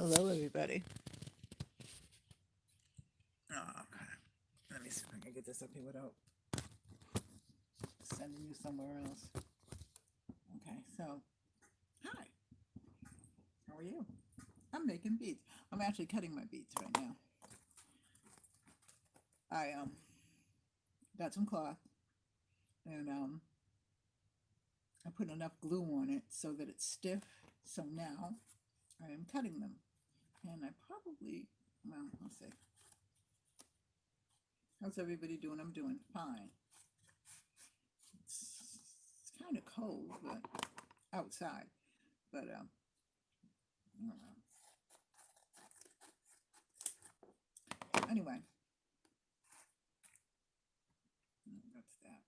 Hello, everybody. Oh, okay. Let me see if I can get this up here without sending you somewhere else. Okay, so, hi. How are you? I'm making beads. I'm actually cutting my beads right now. I got some cloth and I put enough glue on it so that it's stiff. So now I am cutting them. And I probably, well, let's see. How's everybody doing? I'm doing fine. It's kind of cold, but outside. But I don't know. Anyway, that's that.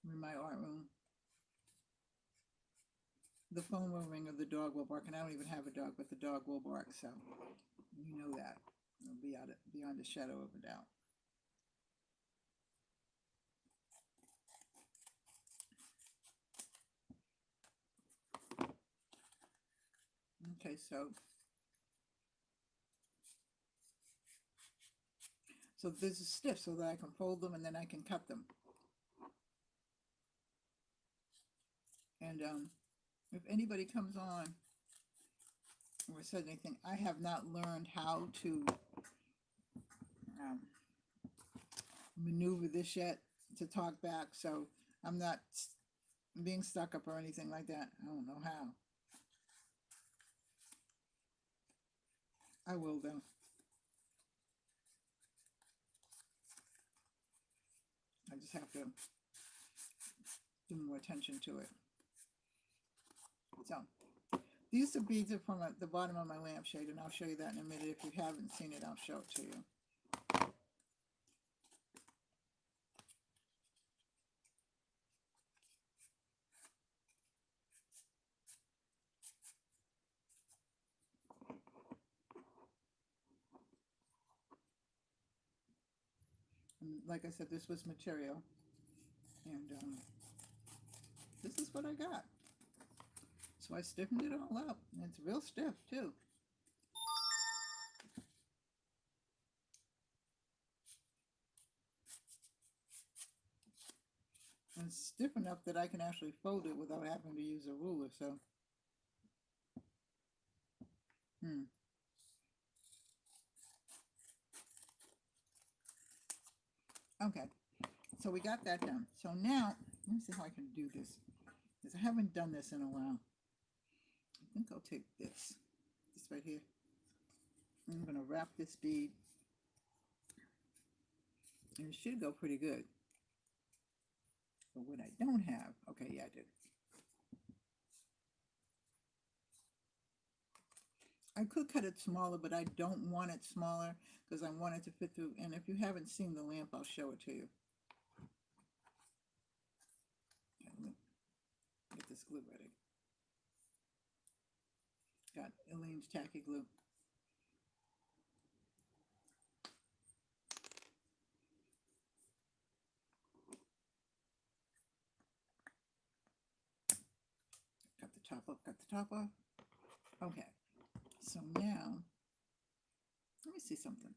I'm in my art room. The phone will ring or the dog will bark, and I don't even have a dog, but the dog will bark, so you know that. It'll be out beyond a shadow of a doubt. Okay, so this is stiff so that I can fold them and then I can cut them. And if anybody comes on or says anything, I have not learned how to maneuver this yet to talk back, so I'm not being stuck up or anything like that. I don't know how. I will though. I just have to do more attention to it. So these are beads are from the bottom of my lampshade, and I'll show you that in a minute. If you haven't seen it, I'll show it to you. And like I said, this was material, and this is what I got. So I stiffened it all up, and it's real stiff too. And it's stiff enough that I can actually fold it without having to use a ruler. So, okay. So we got that done. So now, let me see how I can do this, because I haven't done this in a while. I think I'll take this right here. I'm going to wrap this bead, and it should go pretty good. But what I don't have, okay, yeah, I did. I could cut it smaller, but I don't want it smaller because I want it to fit through. And if you haven't seen the lamp, I'll show it to you. Okay, let me get this glue ready. Got Elaine's tacky glue. Cut the top off, cut the top off. Okay, so now, let me see something.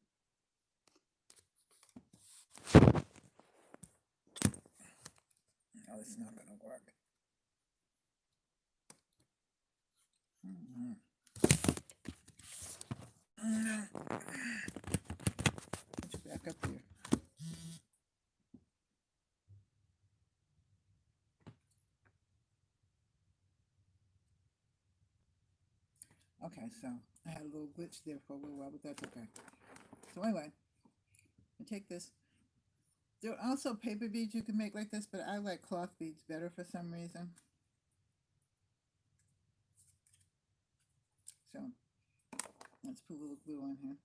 No, this is not going to work. Let's back up here. Okay, so I had a little glitch there for a little while, but that's okay. So anyway, I take this. There are also paper beads you can make like this, but I like cloth beads better for some reason. So let's put a little glue on here.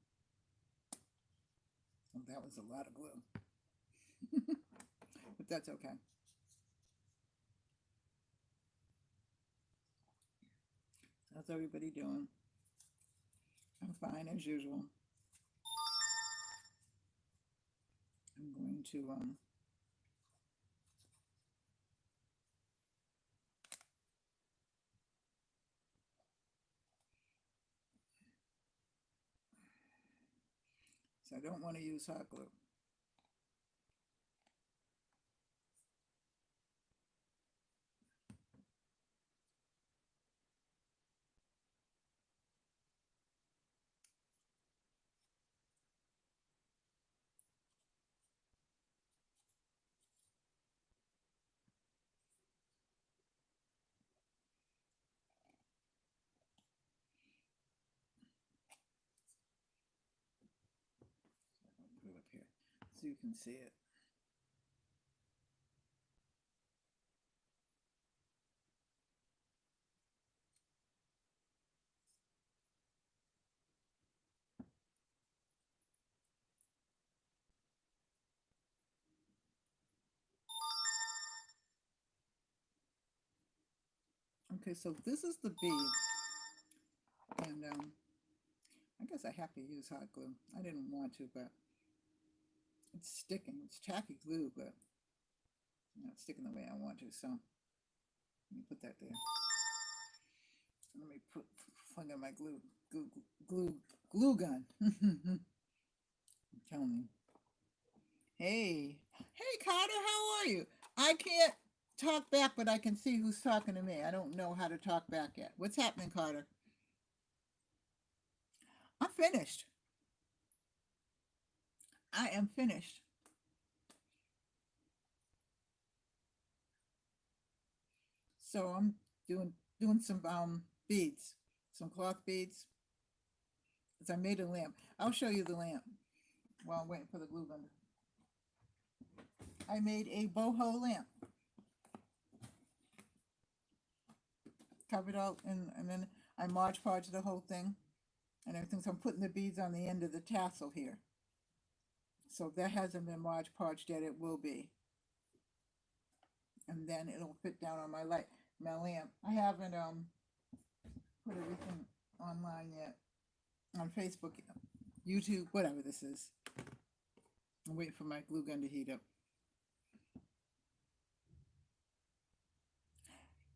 Oh, that was a lot of glue. But that's okay. How's everybody doing? I'm fine as usual. I'm going to So I don't want to use hot glue. Put it up here so you can see it. Okay, so this is the bead, and I guess I have to use hot glue. I didn't want to, but it's sticking. It's tacky glue, but it's not sticking the way I want to. So let me put that there. Let me plug in my glue gun. I'm telling you. Hey, Carter, how are you? I can't talk back, but I can see who's talking to me. I don't know how to talk back yet. What's happening, Carter? I'm finished. I am finished. So I'm doing some beads, some cloth beads. As I made a lamp. I'll show you the lamp while I'm waiting for the glue gun. I made a boho lamp. Covered out and then I Mod Podged the whole thing and everything. So I'm putting the beads on the end of the tassel here. So if that hasn't been Mod Podged yet, it will be. And then it'll fit down on my lamp. I haven't put everything online yet. On Facebook, YouTube, whatever this is. I'm waiting for my glue gun to heat up.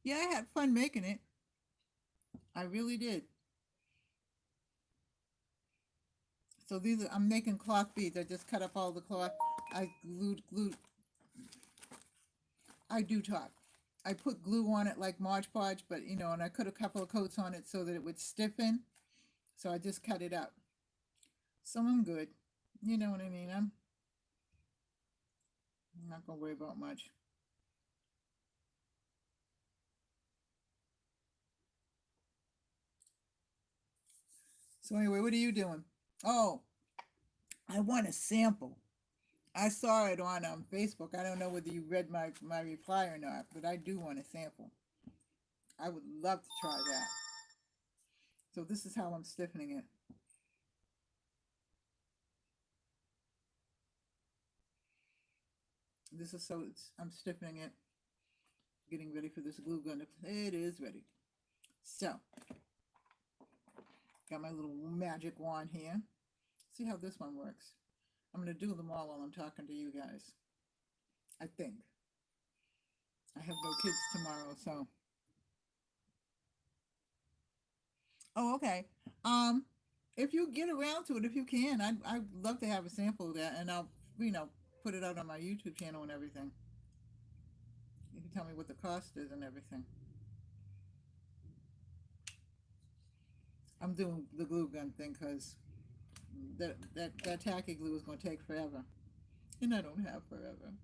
Yeah, I had fun making it. I really did. So I'm making cloth beads. I just cut up all the cloth. I glued. I do talk. I put glue on it like Mod Podge, but and I put a couple of coats on it so that it would stiffen. So I just cut it up. So I'm good. You know what I mean? I'm not gonna worry about much. So anyway, what are you doing? Oh, I want a sample. I saw it on Facebook. I don't know whether you read my reply or not, but I do want a sample. I would love to try that. So this is how I'm stiffening it. This is I'm stiffening it, getting ready for this glue gun. It is ready. So, got my little magic wand here. See how this one works. I'm going to do them all while I'm talking to you guys. I think. I have no kids tomorrow, so. Oh, okay. If you get around to it, if you can, I'd love to have a sample of that, and I'll, put it out on my YouTube channel and everything. You can tell me what the cost is and everything. I'm doing the glue gun thing because that tacky glue is going to take forever, and I don't have forever.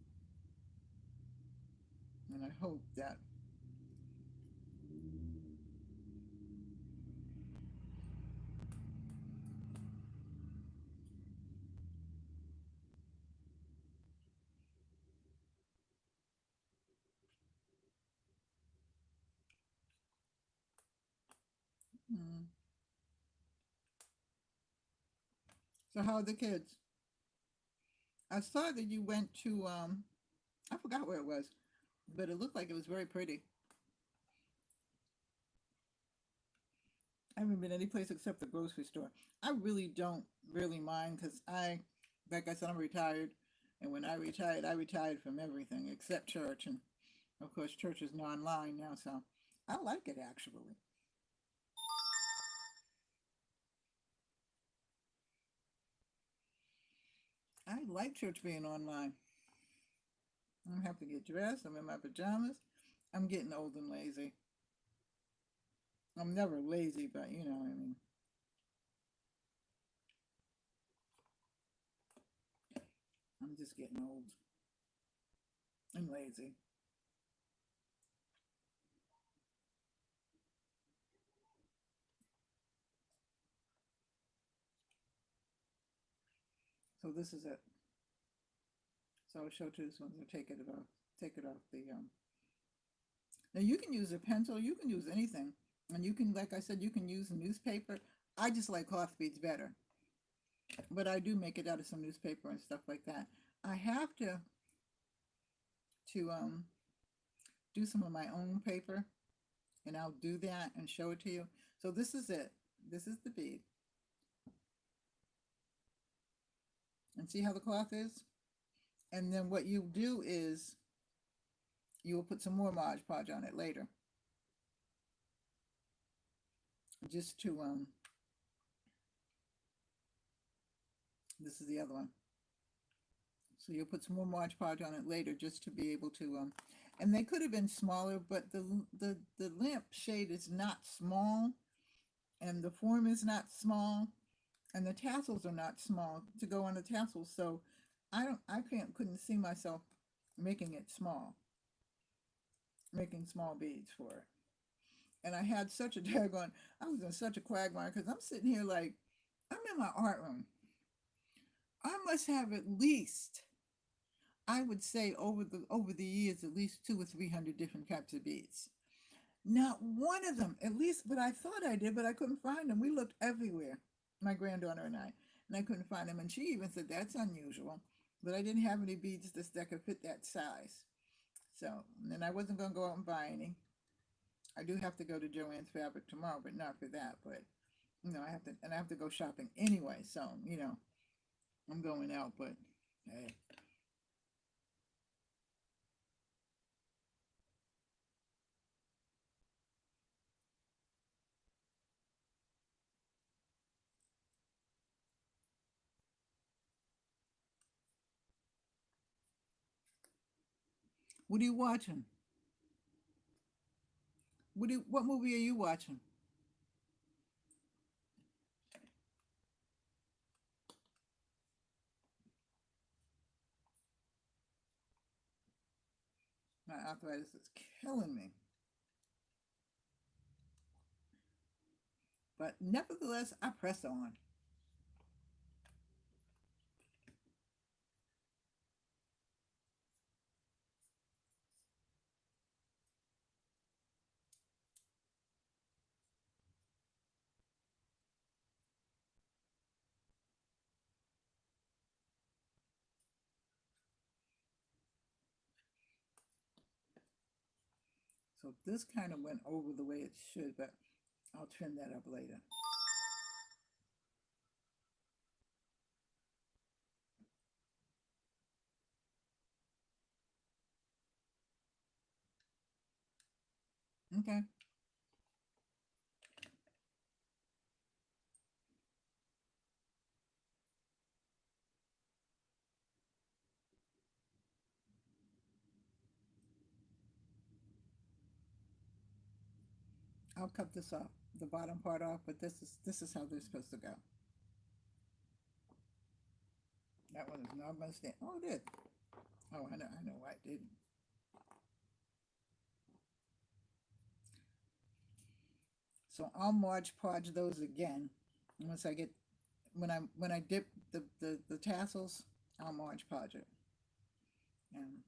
And I hope that mm. So how are the kids? I saw that you went to I forgot where it was, but it looked like it was very pretty. I haven't been any place except the grocery store. I really don't really mind because like I said, I'm retired. And when I retired from everything except church. And of course, church is online now, so I like it actually. like church being online. I don't have to get dressed. I'm in my pajamas. I'm getting old and lazy. I'm never lazy, but you know what I mean. I'm just getting old and lazy. So this is it. So I'll show to this one to take it off the now you can use a pencil, you can use anything. And you can, like I said, you can use newspaper. I just like cloth beads better. But I do make it out of some newspaper and stuff like that. I have to do some of my own paper, and I'll do that and show it to you. So this is it. This is the bead. And see how the cloth is? And then what you do is you will put some more Mod Podge on it later. Just to this is the other one. So you'll put some more Mod Podge on it later just to be able to and they could have been smaller, but the lamp shade is not small, and the form is not small, and the tassels are not small to go on the tassels. So I couldn't see myself making it small, making small beads for it. And I had such a daggone, I was in such a quagmire because I'm sitting here like, I'm in my art room. I must have at least, I would say over the years, at least 200 or 300 different types of beads. Not one of them, at least, but I thought I did, but I couldn't find them. We looked everywhere, my granddaughter and I couldn't find them. And she even said that's unusual, but I didn't have any beads that could fit that size. So, and then I wasn't going to go out and buy any. I do have to go to Joann's Fabric tomorrow, but not for that. But you know, I have to go shopping anyway. So you know, I'm going out. But hey, what are you watching? What movie are you watching? My arthritis is killing me. But nevertheless, I press on. So this kind of went over the way it should, but I'll trim that up later. Okay. I'll cut this off, the bottom part off, but this is how they're supposed to go. That one is not going to stand. Oh, it did. Oh, I know why it didn't. So I'll Mod Podge those again. Once I get when I dip the tassels, I'll Mod Podge it. And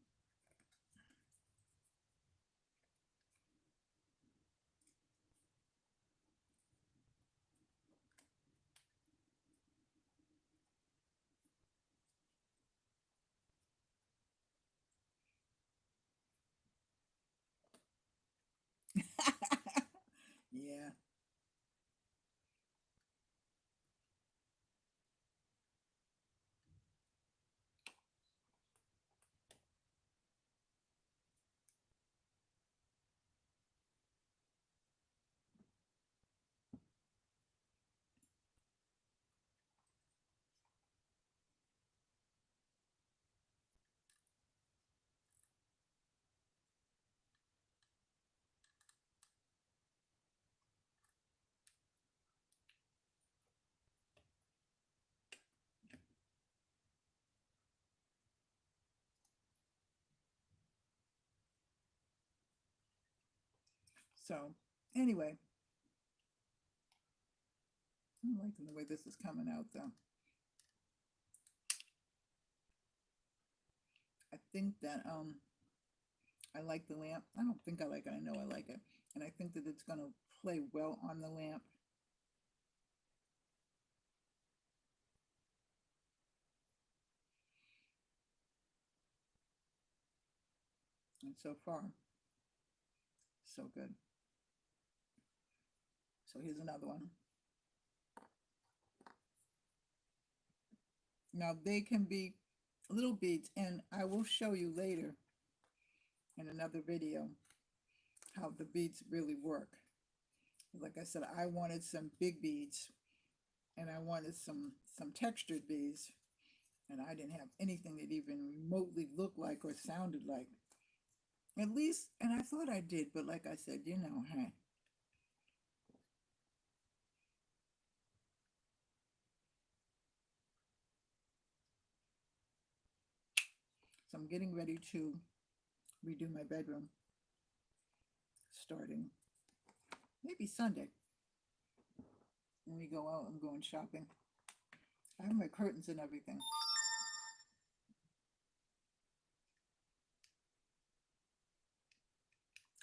yeah. So anyway, I'm liking the way this is coming out though. I think that I like the lamp. I don't think I like it. I know I like it. And I think that it's going to play well on the lamp. And so far, so good. So here's another one. Now they can be little beads, and I will show you later in another video how the beads really work. Like I said, I wanted some big beads, and I wanted some textured beads, and I didn't have anything that even remotely looked like or sounded like. At least, and I thought I did, but like I said, hey. So I'm getting ready to redo my bedroom starting maybe Sunday. When we go out, I'm going shopping. I have my curtains and everything.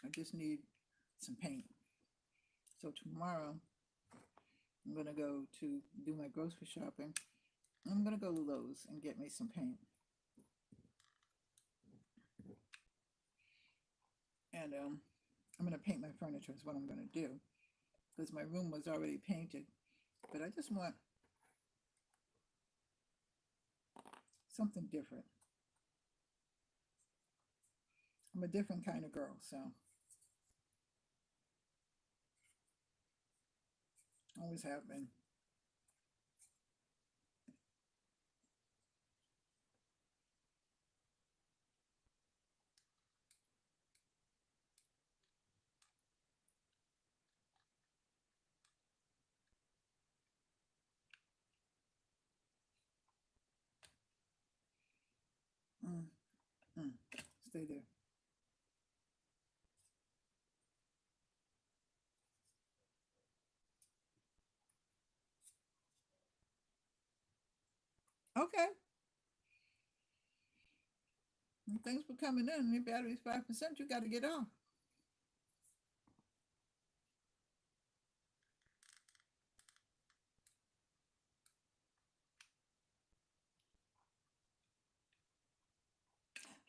I just need some paint. So tomorrow, I'm going to go to do my grocery shopping. I'm going to go to Lowe's and get me some paint. And I'm going to paint my furniture is what I'm going to do. Because my room was already painted. But I just want something different. I'm a different kind of girl, so always have been. Mm, mm. Stay there. Okay. Well, thanks for coming in. Your battery's 5%. You got to get off.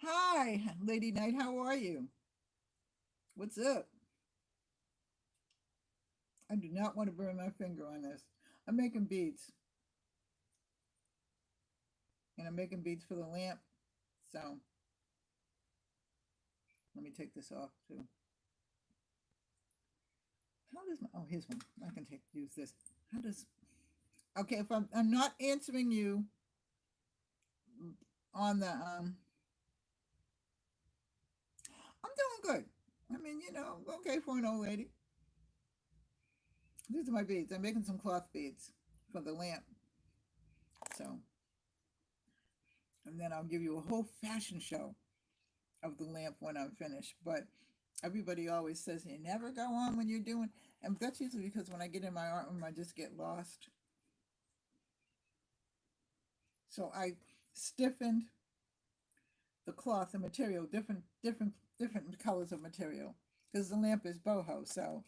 Hi, Lady Knight. How are you? What's up? I do not want to burn my finger on this. I'm making beads. And I'm making beads for the lamp. So let me take this off too. How does my, oh, here's one. I can use this. How does, okay, if I'm not answering you on the, I'm doing good. I mean, okay for an old lady. These are my beads. I'm making some cloth beads for the lamp. So, and then I'll give you a whole fashion show of the lamp when I'm finished. But everybody always says you never go on when you're doing, and that's usually because when I get in my art room, I just get lost. So I stiffened the cloth, the material, different colors of material, because the lamp is boho. So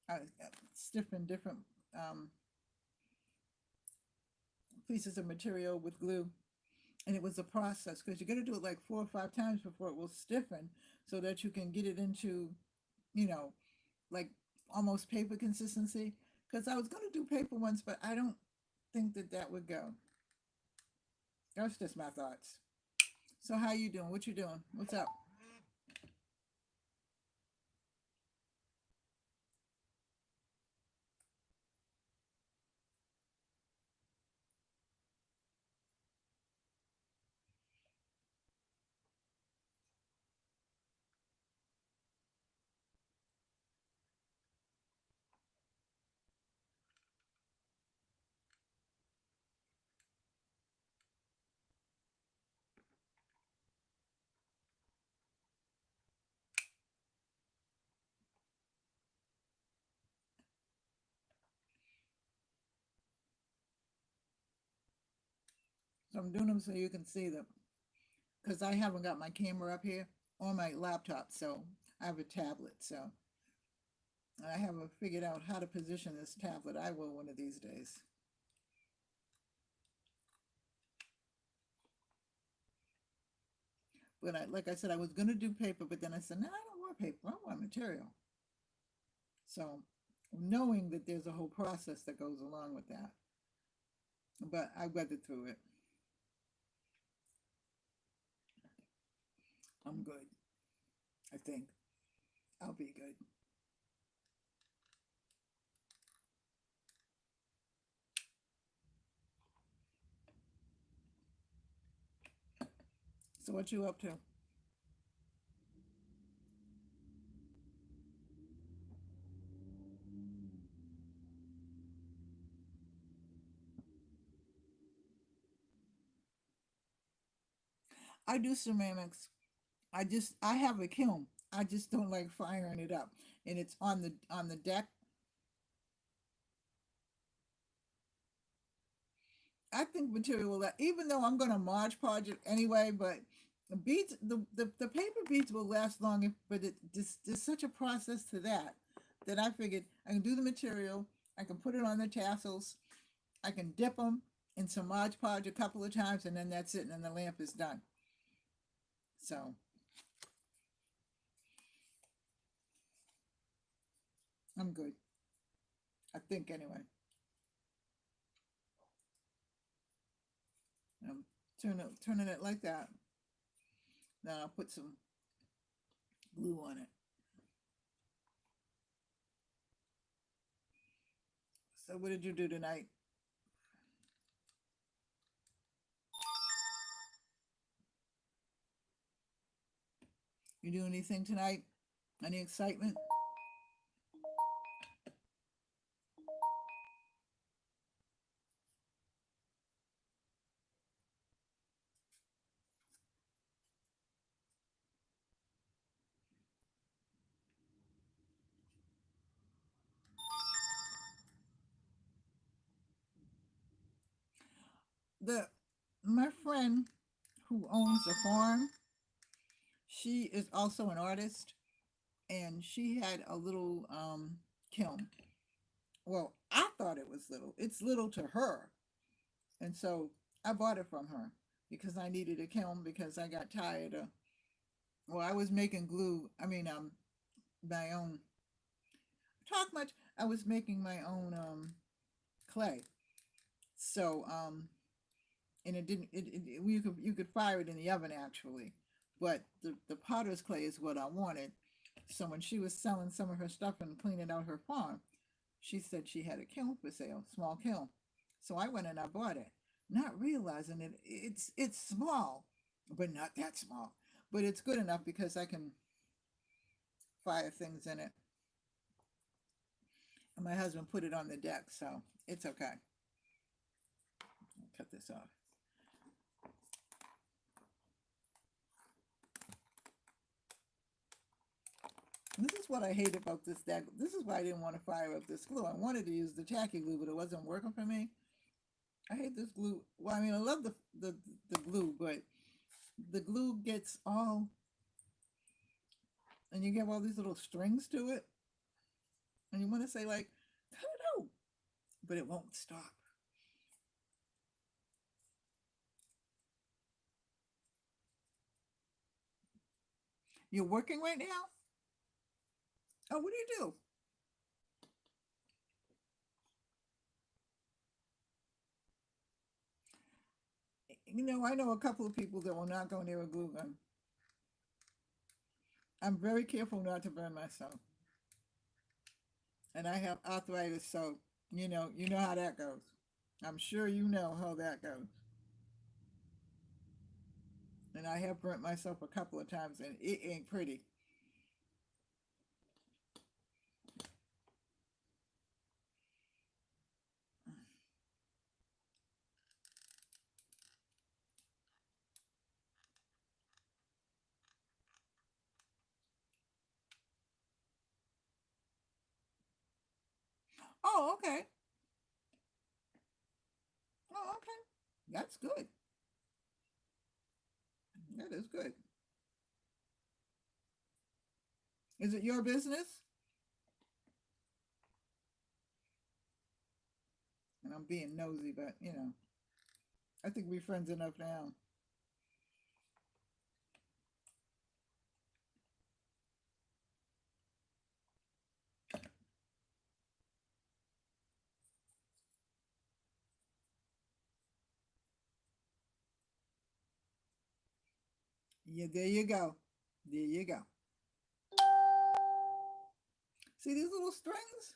I stiffened different pieces of material with glue. And it was a process because you got to do it like 4 or 5 times before it will stiffen so that you can get it into, you know, like almost paper consistency. Because I was going to do paper ones, but I don't think that that would go. That's just my thoughts. So how you doing? What you doing? What's up? So I'm doing them so you can see them, because I haven't got my camera up here on my laptop, so I have a tablet, so I haven't figured out how to position this tablet. I will one of these days. But like I said, I was going to do paper, but then I said, no, I don't want paper. I want material. So knowing that there's a whole process that goes along with that. But I weathered through it. I'm good. I think I'll be good. So what you up to? I do ceramics. I have a kiln. I just don't like firing it up. And it's on the deck. I think material will even though I'm gonna Mod Podge it anyway, but the paper beads will last longer, but there's such a process to that that I figured I can do the material, I can put it on the tassels, I can dip them in some Mod Podge a couple of times, and then that's it, and then the lamp is done. So I'm good. I think anyway. Turning it like that. Then I'll put some glue on it. So what did you do tonight? You do anything tonight? Any excitement? The My friend who owns a farm, she is also an artist, and she had a little kiln. Well, I thought it was little. It's little to her, and so I bought it from her because I needed a kiln because I got tired of. Well, I was making glue. I mean, my own. Talk much. I was making my own clay. So and it didn't. You could fire it in the oven actually, but the potter's clay is what I wanted. So when she was selling some of her stuff and cleaning out her farm, she said she had a kiln for sale, small kiln. So I went and I bought it, not realizing it's small, but not that small. But it's good enough because I can fire things in it. And my husband put it on the deck, so it's okay. I'll cut this off. This is what I hate about this deck. This is why I didn't want to fire up this glue. I wanted to use the tacky glue, but it wasn't working for me. I hate this glue. Well, I mean, I love the glue, but the glue gets all, and you get all these little strings to it, and you want to say like, cut it out, but it won't stop. You're working right now? Oh, what do you do? I know a couple of people that will not go near a glue gun. I'm very careful not to burn myself. And I have arthritis, so you know how that goes. I'm sure you know how that goes. And I have burnt myself a couple of times, and it ain't pretty. Oh, okay. Oh, okay. That's good. That is good. Is it your business? And I'm being nosy, but I think we're friends enough now. Yeah, there you go. There you go. See these little strings?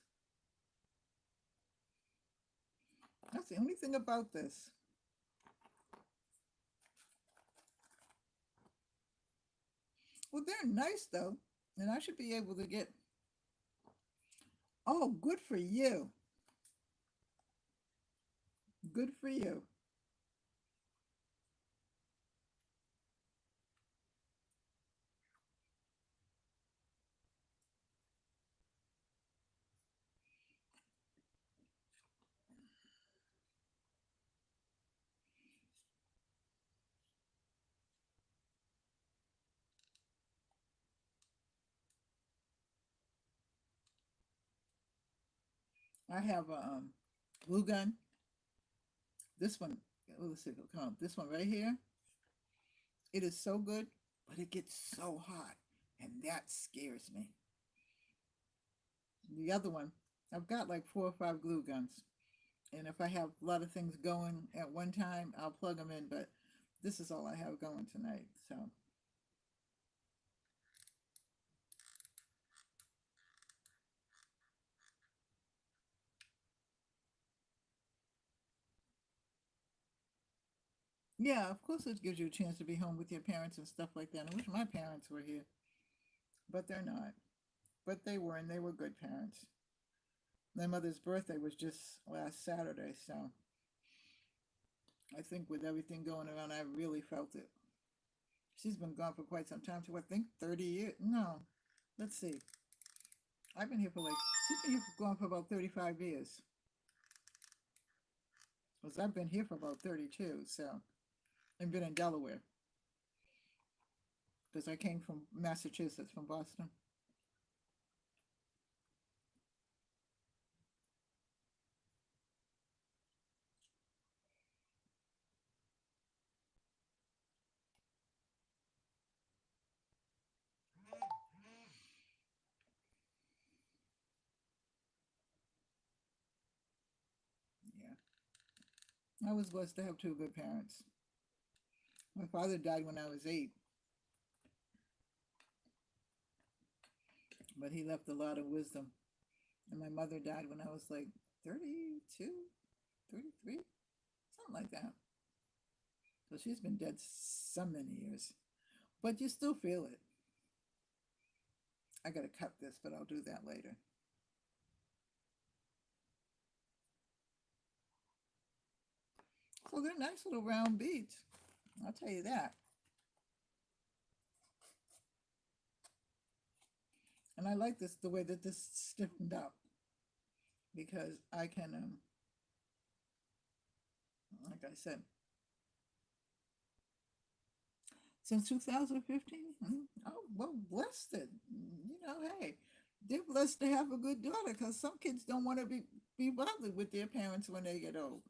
That's the only thing about this. Well, they're nice though, and I should be able to get. Oh, good for you. Good for you. I have a glue gun. This one, let's see if it'll come. This one right here. It is so good, but it gets so hot, and that scares me. The other one, I've got like 4 or 5 glue guns, and if I have a lot of things going at one time, I'll plug them in. But this is all I have going tonight. So yeah, of course it gives you a chance to be home with your parents and stuff like that. I wish my parents were here, but they're not. But they were, and they were good parents. My mother's birthday was just last Saturday, so I think with everything going around, I really felt it. She's been gone for quite some time, so I think 30 years. No, let's see. I've been here for she's been here gone for about 35 years. Because I've been here for about 32, so, and been in Delaware. Because I came from Massachusetts, from Boston. Yeah. I was blessed to have 2 good parents. My father died when I was 8, but he left a lot of wisdom. And my mother died when I was like 32, 33, something like that. So she's been dead so many years. But you still feel it. I gotta cut this, but I'll do that later. So they're nice little round beads. I'll tell you that. And I like this, the way that this stiffened up, because I can, like I said, since 2015. Oh, well, blessed it. Hey, they're blessed to have a good daughter, because some kids don't want to be bothered with their parents when they get old.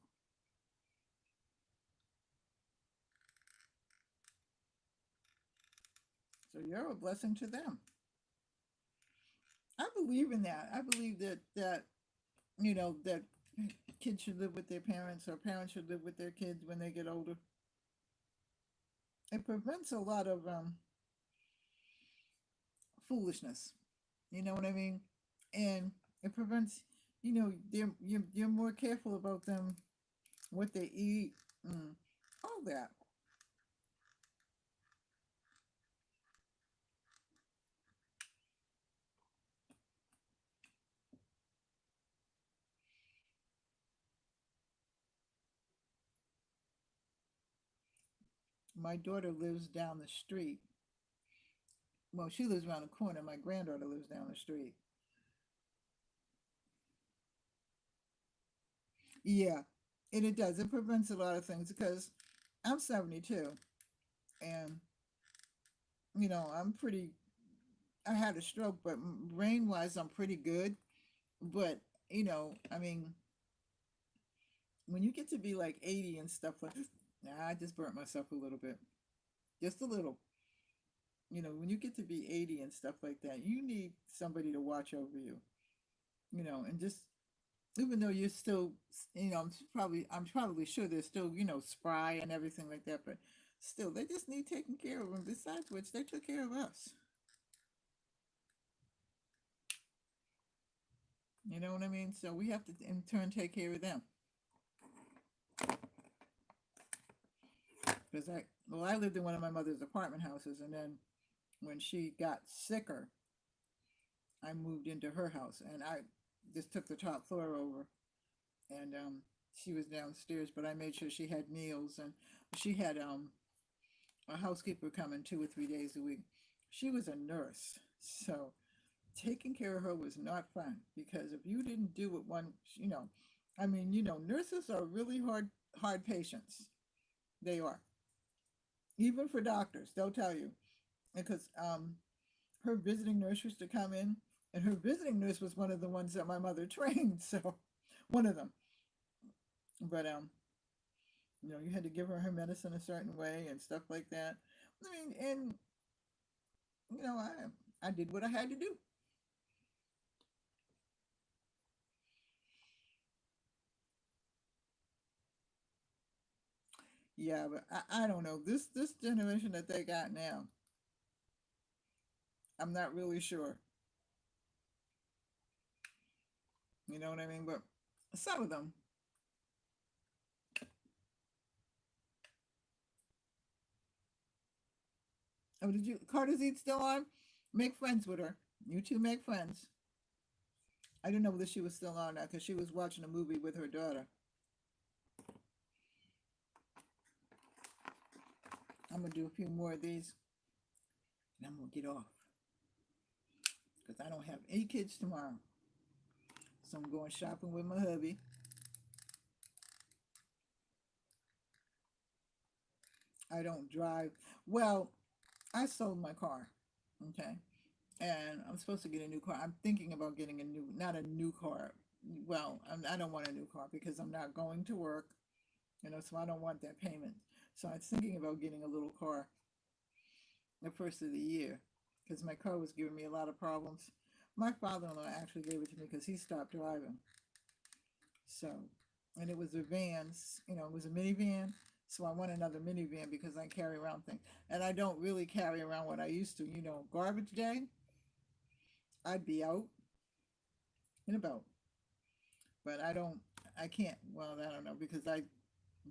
So you're a blessing to them. I believe in that. I believe that kids should live with their parents, or parents should live with their kids when they get older. It prevents a lot of foolishness. You know what I mean? And it prevents, you're more careful about them, what they eat, mm, all that. My daughter lives down the street. Well, she lives around the corner. My granddaughter lives down the street. Yeah, and it does. It prevents a lot of things, because I'm 72, and I'm pretty, I had a stroke, but brain wise, I'm pretty good. But, I mean, when you get to be like 80 and stuff like this, nah, I just burnt myself a little bit, just a little. When you get to be 80 and stuff like that, you need somebody to watch over you, and just, even though you're still, I'm probably sure they're still, spry and everything like that, but still, they just need taking care of them. Besides which, they took care of us. You know what I mean? So we have to, in turn, take care of them. Because I lived in one of my mother's apartment houses, and then when she got sicker, I moved into her house, and I just took the top floor over, and she was downstairs, but I made sure she had meals, and she had a housekeeper coming 2 or 3 days a week. She was a nurse, so taking care of her was not fun because if you didn't do what one, I mean, nurses are really hard patients. They are, even for doctors. They'll tell you because her visiting nurse used to come in, and her visiting nurse was one of the ones that my mother trained. So one of them, but you had to give her medicine a certain way and stuff like that. I mean, and I did what I had to do. Yeah, but I don't know this generation that they got now. I'm not really sure. You know what I mean? But some of them. Oh, did you Carter's Eat still on? Make friends with her. You two make friends. I didn't know whether she was still on now because she was watching a movie with her daughter. I'm gonna do a few more of these, and I'm gonna get off because I don't have any kids tomorrow. So I'm going shopping with my hubby. I don't drive. Well, I sold my car. Okay. And I'm supposed to get a new car. I'm thinking about getting not a new car. Well, I don't want a new car because I'm not going to work, so I don't want that payment. So I was thinking about getting a little car the first of the year because my car was giving me a lot of problems. My father-in-law actually gave it to me because he stopped driving. So, and it was a van, it was a minivan. So I want another minivan because I carry around things. And I don't really carry around what I used to. Garbage day, I'd be out and about. But I can't, well, I don't know, because I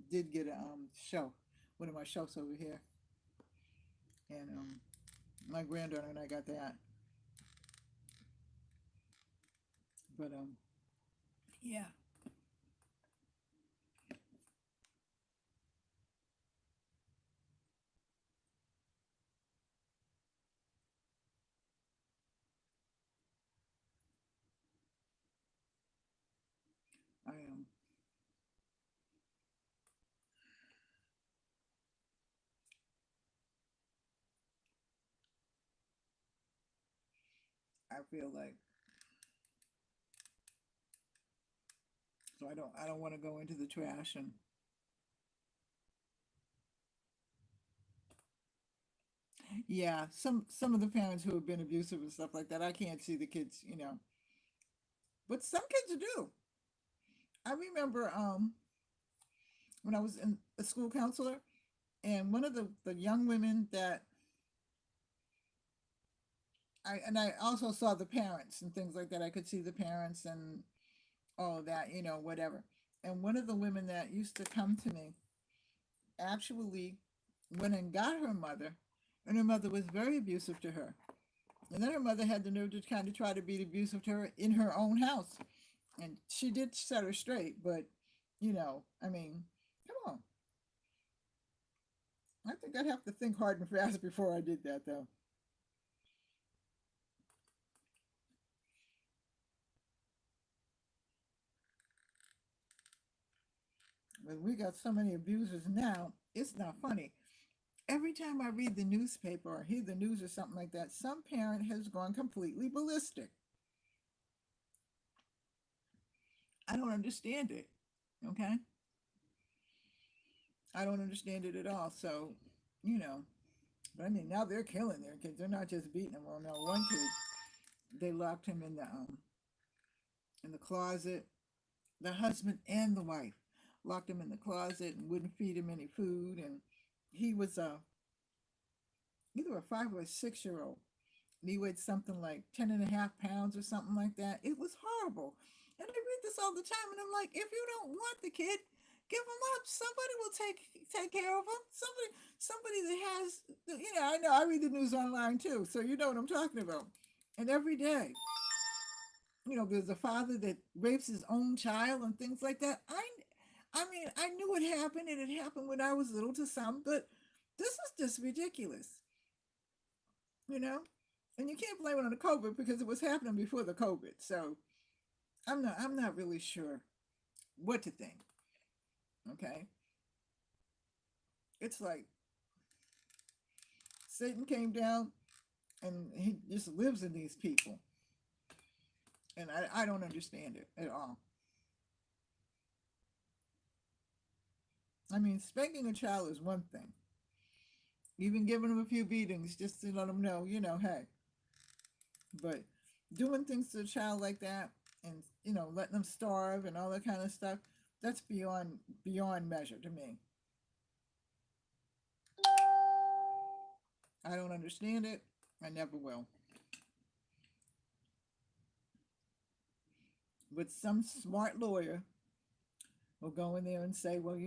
did get a shelf, one of my shelves over here. And my granddaughter and I got that. But yeah, I I feel like, so I don't want to go into the trash. And yeah, some of the parents who have been abusive and stuff like that, I can't see the kids. But some kids do. I remember when I was in a school counselor, and one of the young women that I also saw the parents and things like that. I could see the parents and all of that, whatever. And one of the women that used to come to me actually went and got her mother, and her mother was very abusive to her. And then her mother had the nerve to kind of try to be abusive to her in her own house. And she did set her straight, but, I mean, come on. I think I'd have to think hard and fast before I did that, though. But we got so many abusers now, it's not funny. every time I read the newspaper or hear the news or something like that, some parent has gone completely ballistic. I don't understand it. Okay? I don't understand it at all. So, you know, but I mean, now they're killing their kids. They're not just beating them. Well, no, one kid, they locked him in the closet. The husband and the wife locked him in the closet and wouldn't feed him any food. And he was either a 5 or 6 year old. And he weighed something like 10.5 pounds or something like that. It was horrible. And I read this all the time, and I'm like, if you don't want the kid, give him up. Somebody will take care of him. Somebody that has, I know I read the news online too, so you know what I'm talking about. And every day, there's a father that rapes his own child and things like that. I mean, I knew it happened, and it happened when I was little to some, but this is just ridiculous, you know. And you can't blame it on the COVID because it was happening before the COVID. So I'm not really sure what to think. Okay, it's like Satan came down and he just lives in these people, and I don't understand it at all. I mean, spanking a child is one thing. Even giving them a few beatings just to let them know, hey. But doing things to a child like that, and letting them starve and all that kind of stuff, that's beyond measure to me. I don't understand it. I never will. But some smart lawyer will go in there and say, well,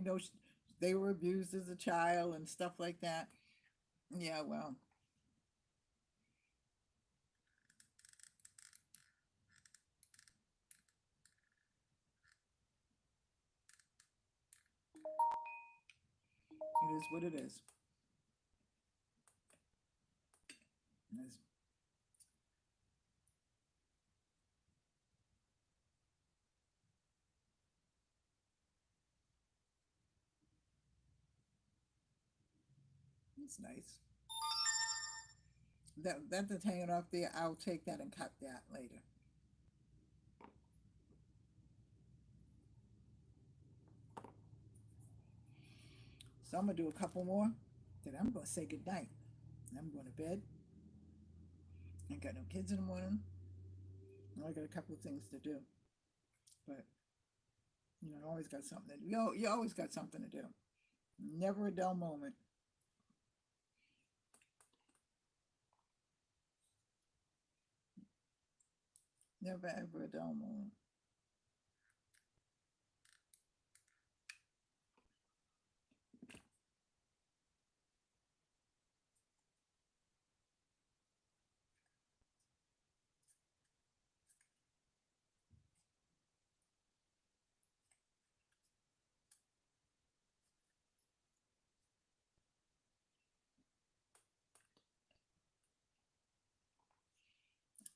they were abused as a child and stuff like that. Yeah, well, it is what it is. It's, it's nice. That's hanging off there. I'll take that and cut that later. So I'm gonna do a couple more. Then I'm gonna say good night. I'm going to bed. I got no kids in the morning. I got a couple of things to do, but I always got something to do. You always got something to do. Never a dull moment. Never ever a dull moment.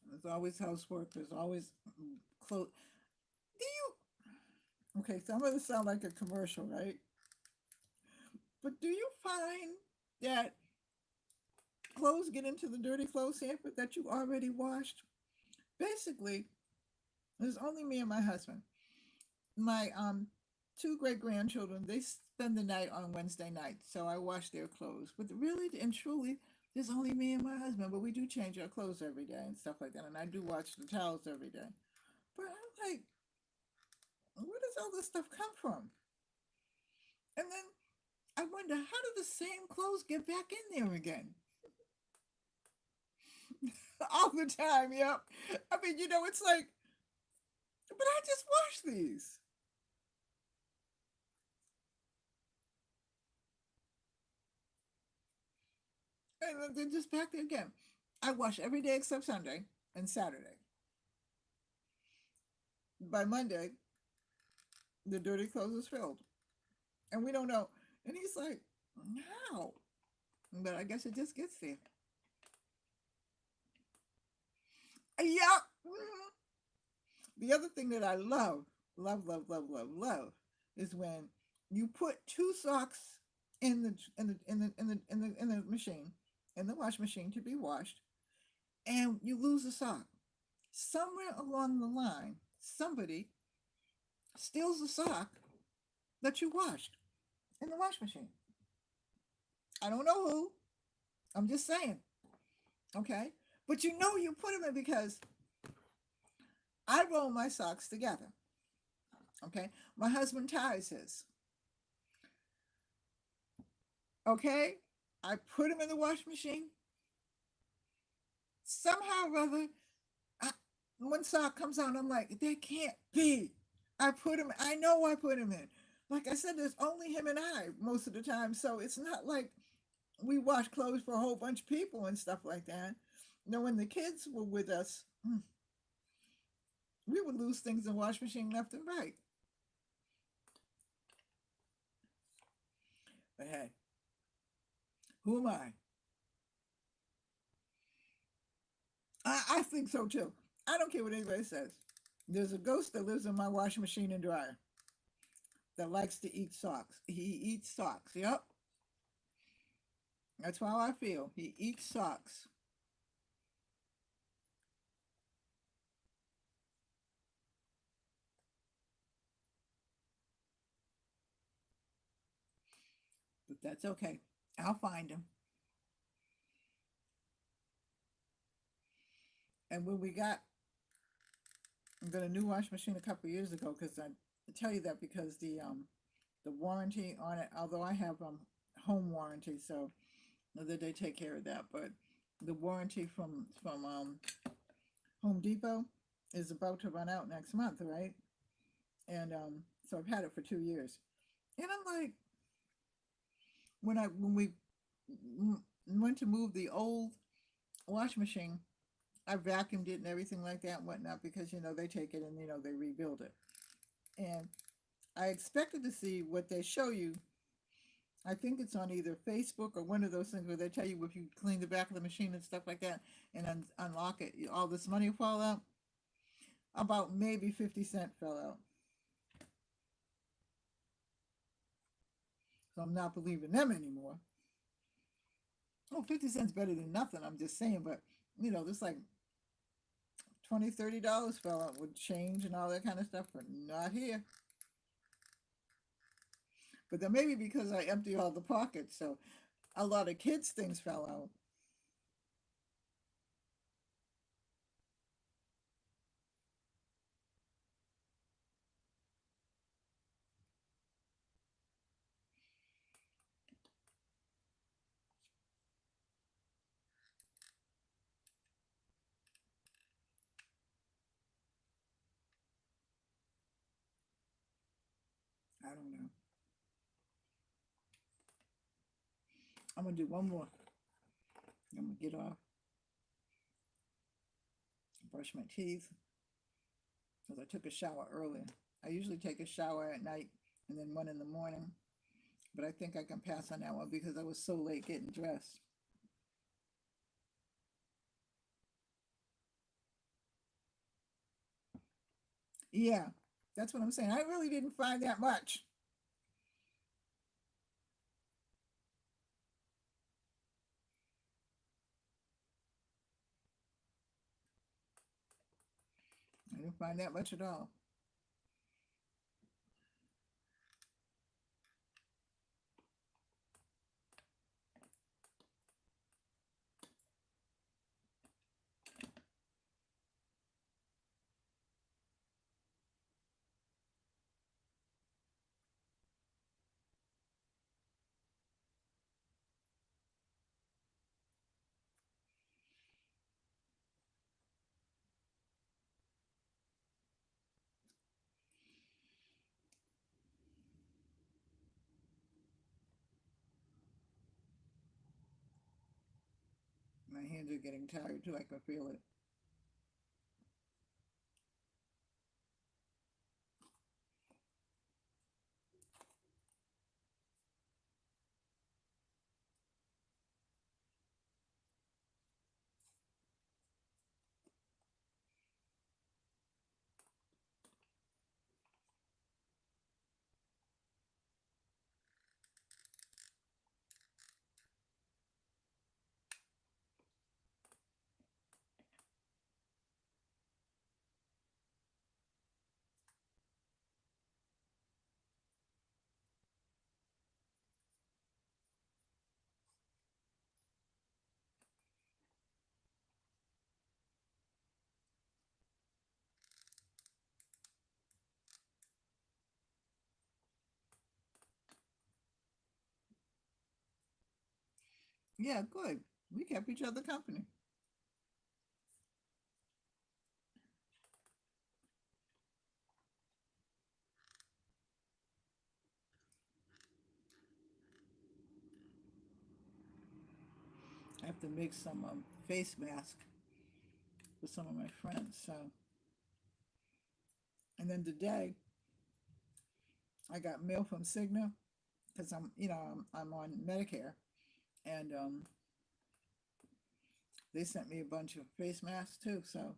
There's always housework. There's always clothes. Do you? Okay, so I'm gonna sound like a commercial, right? But do you find that clothes get into the dirty clothes hamper that you already washed? Basically, there's only me and my husband. My two great grandchildren, they spend the night on Wednesday night, so I wash their clothes. But really and truly, there's only me and my husband, but we do change our clothes every day and stuff like that, and I do wash the towels every day. But I'm like, where does all this stuff come from? And then I wonder, how do the same clothes get back in there again? All the time, yep. I mean, it's like, but I just washed these. And then they're just back there again. I wash every day except Sunday and Saturday. By Monday, the dirty clothes is filled. And we don't know. And he's like, how? But I guess it just gets there. Yep. Mhm. The other thing that I love, love, love, love, love, love, is when you put two socks in the machine, in the wash machine to be washed, and you lose a sock. Somewhere along the line, somebody steals the sock that you washed in the wash machine. I don't know who. I'm just saying. Okay. But you know you put them in because I roll my socks together. Okay. My husband ties his. Okay. I put them in the wash machine. Somehow or other, I, one sock comes out, and I'm like, they can't be. I put him, I know I put him in. Like I said, there's only him and I most of the time. So it's not like we wash clothes for a whole bunch of people and stuff like that. You know, when the kids were with us, we would lose things in the wash machine left and right. But hey, who am I? I think so too. I don't care what anybody says. There's a ghost that lives in my washing machine and dryer that likes to eat socks. He eats socks. Yep. That's how I feel. He eats socks. But that's okay. I'll find him. And when we got a new washing machine a couple of years ago, because I tell you that because the warranty on it, although I have home warranty, so that they take care of that, but the warranty from Home Depot is about to run out next month, right? And so I've had it for 2 years, and I'm like, when we went to move the old washing machine, I vacuumed it and everything like that and whatnot because they take it and they rebuild it. And I expected to see what they show you. I think it's on either Facebook or one of those things where they tell you if you clean the back of the machine and stuff like that and unlock it, all this money will fall out. About maybe 50 cents fell out. So I'm not believing them anymore. Oh, 50 cents better than nothing. I'm just saying, but there's like $20, $30 fell out with change and all that kind of stuff, but not here. But then maybe because I empty all the pockets, so a lot of kids' things fell out. I don't know. I'm gonna do one more. I'm gonna get off, brush my teeth, because I took a shower earlier. I usually take a shower at night and then one in the morning, but I think I can pass on that one because I was so late getting dressed. Yeah, that's what I'm saying. I really didn't find that much. I didn't find that much at all. My hands are getting tired too. I can feel it. Yeah, good. We kept each other company. I have to make some face mask for some of my friends. So, and then today I got mail from Cigna because I'm on Medicare, and they sent me a bunch of face masks too. So,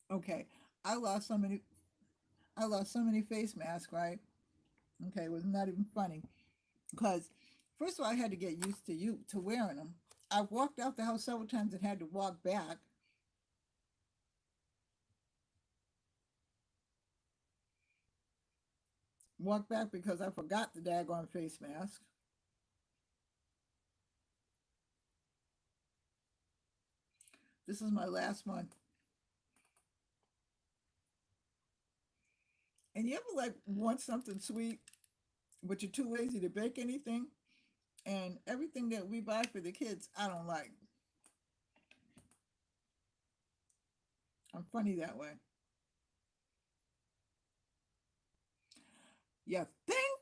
okay, I lost so many. I lost so many face masks, right? Okay, it was not even funny because first of all, I had to get used to wearing them. I walked out the house several times and had to walk back because I forgot the daggone face mask. This is my last one. And you ever like want something sweet, but you're too lazy to bake anything? And everything that we buy for the kids, I don't like. I'm funny that way. You think?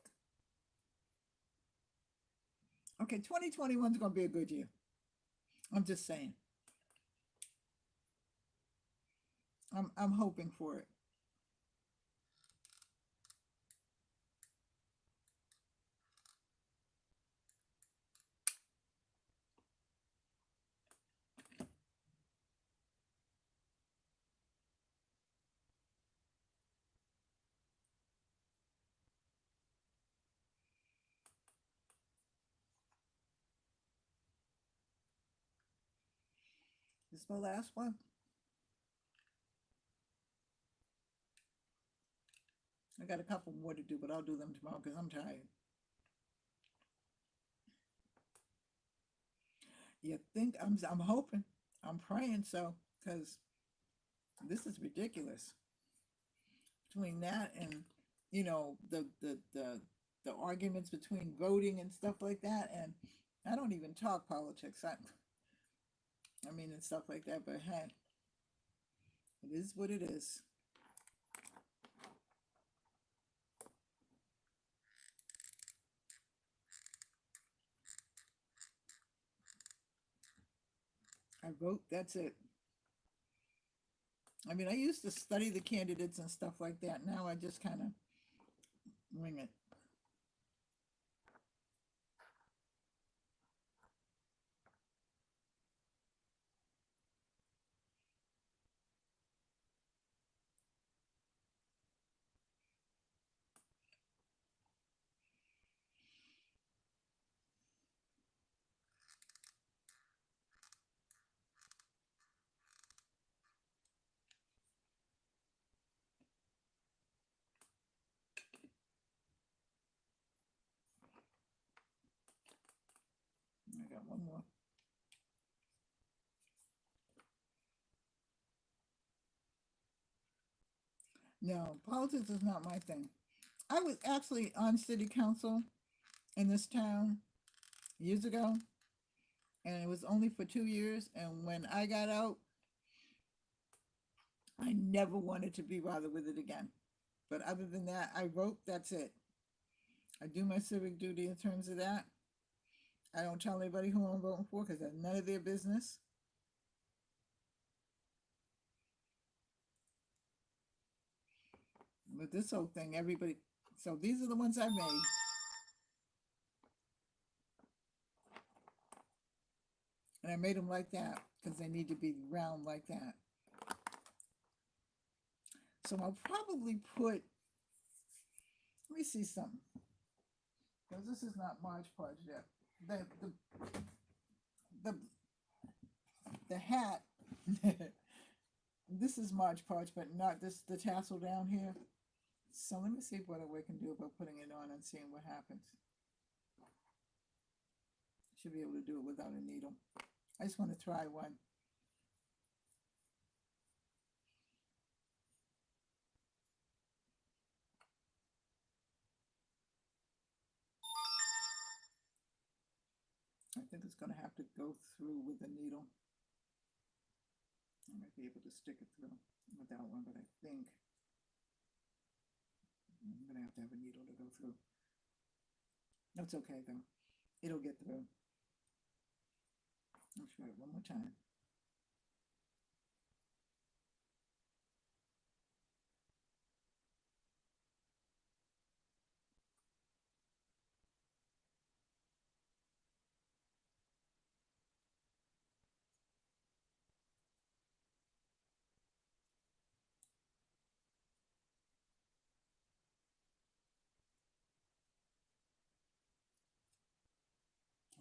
Okay, 2021 is going to be a good year. I'm just saying. I'm hoping for it. This is my last one. I got a couple more to do, but I'll do them tomorrow because I'm tired. You think I'm hoping, I'm praying so because this is ridiculous. Between that and the arguments between voting and stuff like that, and I don't even talk politics. I mean and stuff like that. But hey, it is what it is. I vote. That's it. I mean, I used to study the candidates and stuff like that. Now I just kind of wing it. I got one more. No, politics is not my thing. I was actually on city council in this town years ago, and it was only for 2 years. And when I got out, I never wanted to be bothered with it again. But other than that, I vote. That's it. I do my civic duty in terms of that. I don't tell anybody who I'm voting for because that's none of their business. But this whole thing, everybody, so these are the ones I made. And I made them like that because they need to be round like that. So I'll probably put, let me see something. Because this is not March Podge yet. The hat, this is March Podge, but not this, the tassel down here. So let me see what we can do about putting it on and seeing what happens. Should be able to do it without a needle. I just want to try one. I think it's going to have to go through with a needle. I might be able to stick it through without one, but I think I'm going to have a needle to go through. That's okay though. It'll get through. I'll try it one more time.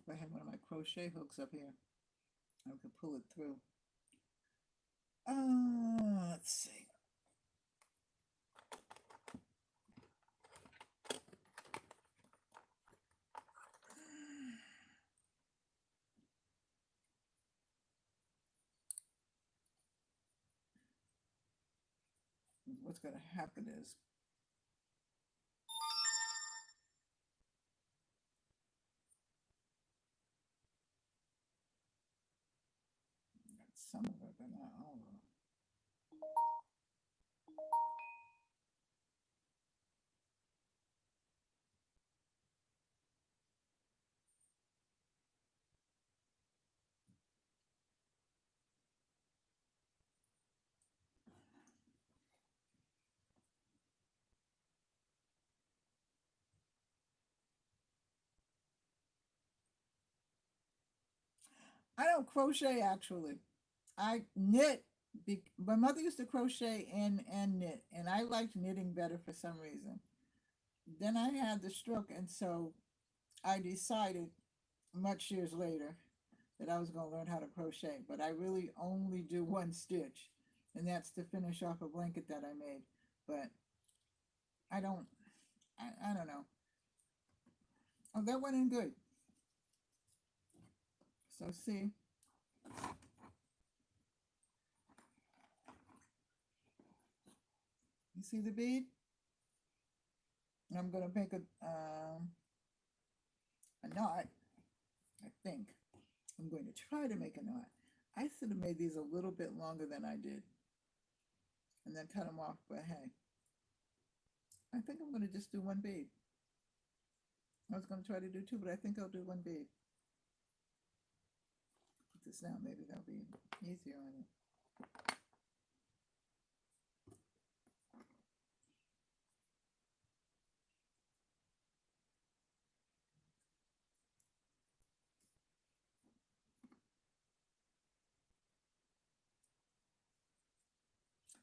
If I had one of my crochet hooks up here, I could pull it through. Let's see. What's going to happen is some of it, but not all of it. I don't crochet actually. I knit. My mother used to crochet and knit, and I liked knitting better for some reason. Then I had the stroke, and so I decided much years later that I was going to learn how to crochet. But I really only do one stitch, and that's to finish off a blanket that I made. But I don't. I don't know. Oh, that went in good. So see. You see the bead? I'm going to make a knot, I think. I'm going to try to make a knot. I should have made these a little bit longer than I did and then cut them off, but hey, I think I'm going to just do one bead. I was going to try to do two, but I think I'll do one bead. Put this down, maybe that'll be easier on it.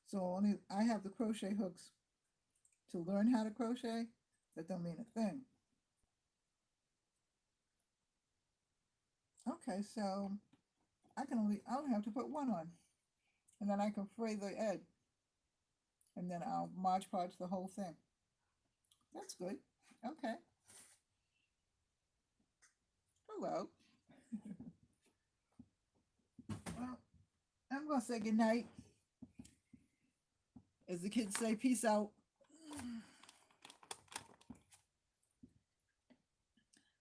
So only I have the crochet hooks to learn how to crochet. That don't mean a thing. Okay, so I'll have to put one on, and then I can fray the edge, and then I'll Mod Podge the whole thing. That's good. Okay. Hello. Well, I'm gonna say good night. As the kids say, peace out.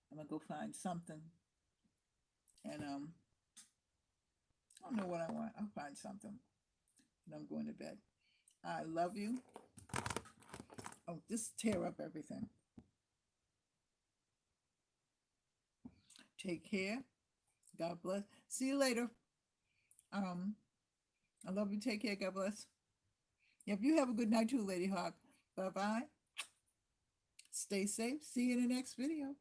I'm gonna go find something, and I don't know what I want. I'll find something, and I'm going to bed. I love you. Oh, just tear up everything. Take care. God bless. See you later. I love you. Take care. God bless. If you have a good night too, Lady Hawk. Bye-bye. Stay safe. See you in the next video.